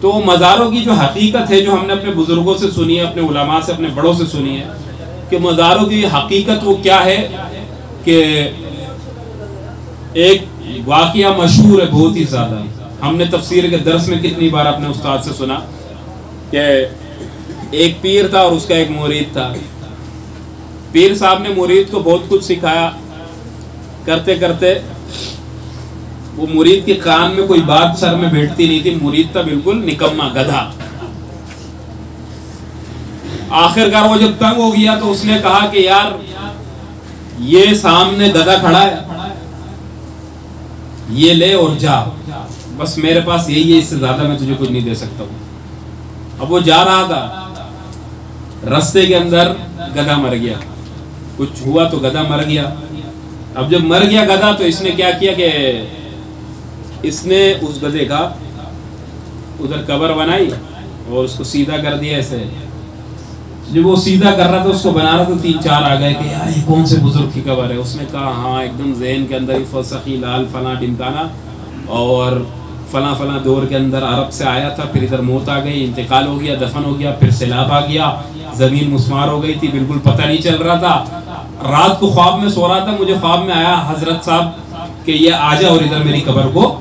تو مزاروں کی جو حقیقت ہے جو ہم نے اپنے بزرگوں سے سنی ہے، اپنے علماء سے، اپنے بڑوں سے سنی ہے کہ مزاروں کی حقیقت وہ کیا ہے کہ ایک واقعہ مشہور ہے بہت ہی زیادہ، ہم نے تفسیر کے درس میں کتنی بار اپنے استاد سے سنا کہ ایک پیر تھا اور اس کا ایک مرید تھا. پیر صاحب نے مرید کو بہت کچھ سکھایا، کرتے کرتے وہ مرید کے کان میں کوئی بات سر میں بیٹھتی نہیں تھی. مرید تھا بالکل نکما، گدھا. آخرکار وہ جب تنگ ہو گیا تو اس نے کہا کہ یار یہ سامنے گدھا کھڑا ہے، یہ لے اور جا، بس میرے پاس یہی ہے، اس سے زیادہ میں تجھے کچھ نہیں دے سکتا ہوں. اب وہ جا رہا تھا، رستے کے اندر گدھا مر گیا، کچھ ہوا تو گدھا مر گیا. اب جب مر گیا گدھا تو اس نے کیا کیا کہ اس نے اس گدھے کا ادھر قبر بنائی اور اس کو سیدھا کر دیا ایسے. جب وہ سیدھا کر رہا تھا، اس کو بنا رہا تو 3-4 آ گئے کہ یار یہ کون سے بزرگ کی قبر ہے. اس نے کہا ہاں، ایک دم ذہن کے اندر فلسفی لال فلاں ٹمکانا، اور فلاں فلاں دور کے اندر عرب سے آیا تھا، پھر ادھر موت آ گئی، انتقال ہو گیا، دفن ہو گیا، پھر سیلاب آ گیا، زمین مسمار ہو گئی تھی، بالکل پتہ نہیں چل رہا تھا. رات کو خواب میں سو رہا تھا، مجھے خواب میں آیا حضرت صاحب کہ یہ آ جا اور ادھر میری قبر کو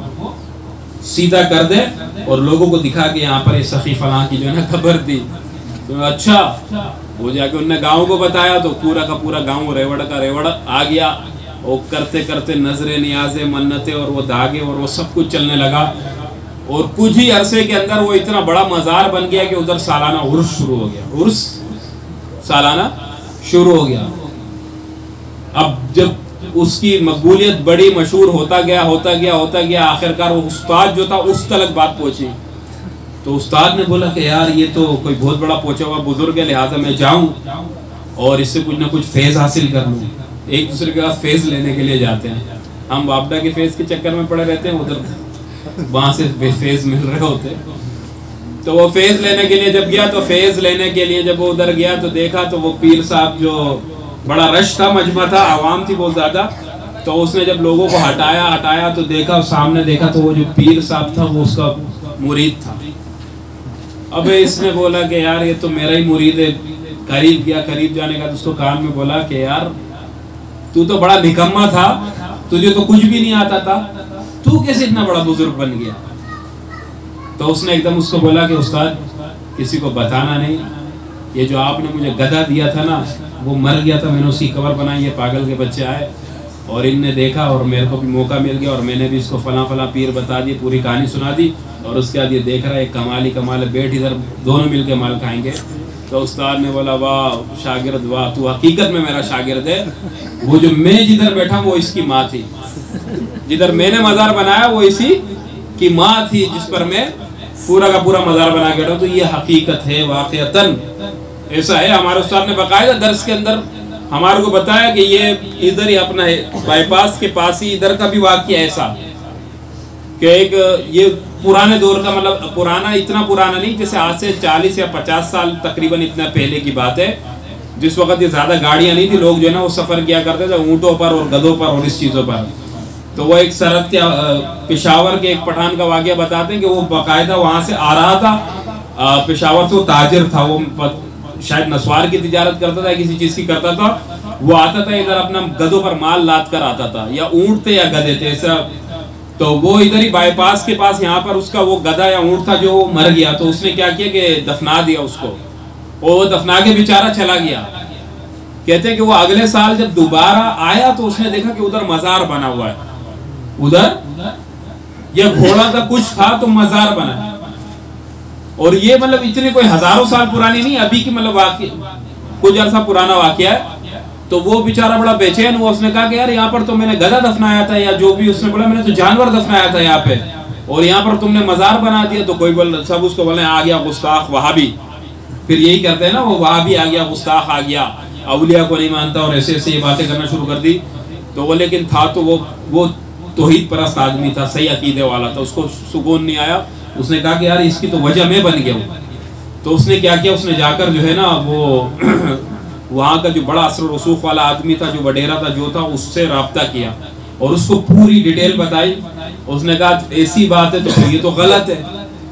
سیدھا کر دے اور لوگوں کو دکھا کہ یہاں پر یہ سخی فلاں کی جو ہے نا قبر تھی. تو اچھا، وہ جا کے انہوں نے گاؤں کو بتایا تو پورا کا پورا گاؤں ریوڑ کا ریوڑ آ گیا. اور کرتے کرتے نظریں، نیازیں، منتیں اور وہ داغے اور وہ سب کچھ چلنے لگا. اور کچھ ہی عرصے کے اندر وہ اتنا بڑا مزار بن گیا کہ ادھر سالانہ عرس شروع ہو گیا. عرس سالانہ شروع ہو گیا. اب جب اس کی مقبولیت بڑی مشہور ہوتا گیا، آخرکار وہ استاد جو تھا اس تلک بات پہنچی. تو استاد نے بولا کہ یار یہ تو کوئی بہت بڑا پہنچا ہوا بزرگ ہے، لہٰذا میں جاؤں اور اس سے کچھ نہ کچھ فیض حاصل کر لوں. ایک دوسرے کے پاس فیض لینے کے لیے جاتے ہیں. ہم بابڈا کے فیض کے چکر میں پڑے رہتے ہیں، ادھر وہاں سے فیض مل رہے ہوتے. تو وہ فیض لینے کے لیے جب گیا تو فیض لینے کے لیے جب وہ ادھر گیا تو دیکھا تو وہ پیر صاحب جو بڑا رش تھا، مجمع تھا، عوام تھی بہت زیادہ. تو اس نے جب لوگوں کو ہٹایا تو دیکھا، سامنے دیکھا تو وہ جو پیر صاحب تھا وہ اس کا مرید تھا. اب اس نے بولا کہ یار یہ تو میرا ہی مرید ہے. قریب گیا، قریب جانے کا تو اس کو کان میں بولا کہ یار تو بڑا نکما تھا، تجھے تو کچھ بھی نہیں آتا تھا، تو کیسے اتنا بڑا بزرگ بن گیا. تو اس نے ایک دم اس کو بولا کہ استاد کسی کو بتانا نہیں، یہ جو آپ نے مجھے گدھا دیا تھا نا وہ مر گیا تھا، میں نے اس کی قبر بنائی. یہ پاگل کے بچے آئے اور ان نے دیکھا اور میرے کو بھی موقع مل گیا اور میں نے بھی اس کو فلاں فلاں پیر بتا دی، پوری کہانی سنا دی. اور اس کے بعد یہ دیکھ رہا ہے کمال ہی کمال ہے، بیٹھ ادھر دونوں مل کے مال کھائیں گے. تو استاد نے بولا واہ شاگرد واہ، تو حقیقت میں میرا شاگرد ہے. وہ جو میں جدھر بیٹھا وہ اس کی ماں تھی، جدھر میں نے مزار بنایا وہ اسی کی ماں تھی جس پر میں پورا کا پورا مزار بنا کے بیٹھا. تو یہ حقیقت ہے، واقعتاً ایسا ہے. ہمارے استاد نے باقاعدہ درس کے اندر ہمارے کو بتایا کہ یہ ادھر ہی اپنا بائی پاس کے پاس ہی ادھر کا بھی واقعہ ایسا کہ ایک یہ پرانے دور کا، مطلب پرانا اتنا پرانا نہیں، جیسے آج سے 40 یا 50 سال تقریباً اتنا پہلے کی بات ہے، جس وقت یہ زیادہ گاڑیاں نہیں تھی، لوگ جو ہے نا وہ سفر کیا کرتے تھے اونٹوں پر اور گدھوں پر اور اس چیزوں پر. تو وہ ایک سرحد کے پشاور کے ایک پٹھان کا واقعہ بتاتے ہیں کہ وہ باقاعدہ وہاں سے آ رہا تھا. پشاور سے وہ تاجر تھا، وہ شاید نسوار کی تجارت کرتا تھا، کسی چیز کی کرتا تھا. وہ آتا تھا ادھر اپنا گدھوں پر مال لاد کر آتا تھا، یا اونٹ تھے یا گدھے تھے ایسا. تو وہ ادھر ہی بائی پاس کے پاس یہاں پر اس کا وہ گدھا یا اونٹ تھا جو مر گیا. تو اس نے کیا کیا کہ دفنا دیا اس کو، اور وہ دفنا کے بیچارہ چلا گیا. کہتے ہیں کہ وہ اگلے سال جب دوبارہ آیا تو اس نے دیکھا کہ ادھر مزار بنا ہوا ہے. ادھر یہ گھوڑا کا کچھ تھا تو مزار بنا. اور یہ مطلب اتنے کوئی ہزاروں سال پرانی نہیں، ابھی کی مطلب واقعہ کچھ عرصہ پرانا واقعہ ہے. تو وہ بیچارہ بڑا بے چین ہوا. اس نے کہا کہ یار یہاں پر تو میں نے گدھا دفنایا تھا، یا جو بھی اس نے بولا میں نے تو جانور دفنایا تھا یہاں پہ، اور یہاں پر تم نے مزار بنا دیا. تو کوئی بول سب اس کو بولے آ گیا گستاخ وہابی. پھر یہی کرتے ہیں نا، وہ وہابی آ گیا، گستاخ آ گیا، اولیاء کو نہیں مانتا اور ایسے ایسے یہ باتیں کرنا شروع کر دی. تو وہ لیکن تھا تو وہ توحید پرست آدمی تھا، صحیح عقیدے والا تھا. اس کو سکون نہیں آیا. اس نے کہا کہ یار اس کی تو وجہ میں بن گیا ہوں. تو اس نے کیا کیا، اس نے جا کر جو ہے نا وہ وہاں کا جو بڑا اثر و رسوخ والا آدمی تھا، جو وڈیرا تھا جو تھا، اس سے رابطہ کیا اور اس کو پوری ڈیٹیل بتائی. اس نے کہا ایسی بات ہے تو یہ تو غلط ہے.